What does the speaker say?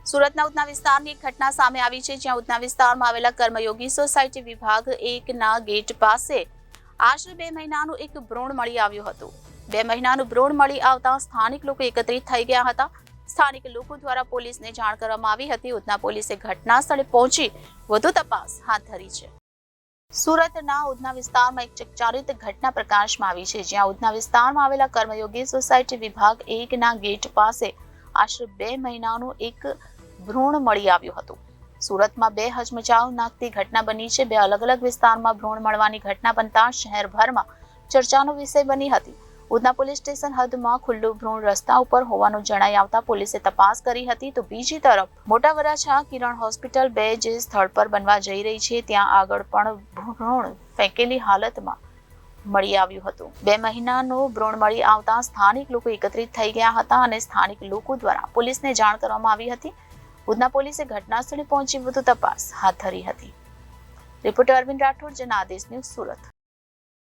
સુરતના ઉધના વિસ્તારની એક ઘટના સામે આવી છે, જ્યાં ઉધના વિસ્તારમાં આવેલા કર્મયોગી સોસાયટી વિભાગ 1ના ગેટ પાસે આશરે 2 મહિનાનું એક ભ્રૂણ મળી આવ્યું હતું। 2 મહિનાનું ભ્રૂણ મળી આવતા સ્થાનિક લોકો એકત્રિત થઈ ગયા હતા। સ્થાનિક લોકો દ્વારા પોલીસને જાણ કરવામાં આવી હતી। ઉધના પોલીસે ઘટના સ્થળે પહોંચી વધુ તપાસ હાથ ધરી છે। સુરતના ઉધના વિસ્તારમાં એક ચકચારિત ઘટના પ્રકાશમાં આવી છે, જ્યાં ઉધના વિસ્તારમાં આવેલા કર્મયોગી સોસાયટી વિભાગ 1ના ગેટ પાસે આશરે 2 મહિનાનું એક ભ્રૂણ મળી આવ્યું હતું। સુરતમાં 2 હચમચાવ નાખતી ઘટના બની છે। 2 અલગ અલગ વિસ્તારમાં ભ્રૂણ મળવાની ઘટના બનતા શહેરભરમાં ચર્ચાનો વિષય બની હતી। ઉધના પોલીસ સ્ટેશન હદમાં ખુલ્લું ભ્રૂણ રસ્તા ઉપર હોવાનું જણાઈ આવતા પોલીસે તપાસ કરી હતી। તો બીજી તરફ મોટા વરાછા કિરણ હોસ્પિટલ 2 જે સ્થળ પર બનવા જઈ રહી છે, ત્યાં આગળ પણ ભ્રૂણ ફેંકેલી હાલતમાં મળી આવ્યું હતું। 2 મહિનાનું ભ્રૂણ મળી આવતા સ્થાનિક લોકો એકત્રિત થઈ ગયા હતા અને સ્થાનિક લોકો દ્વારા પોલીસને જાણ કરવામાં આવી હતી। ઉધના પોલીસે ઘટના સ્થળે પહોંચી વધુ તપાસ હાથ ધરી હતી। Reporter Arvind Rathod, Janadesh news, Surat.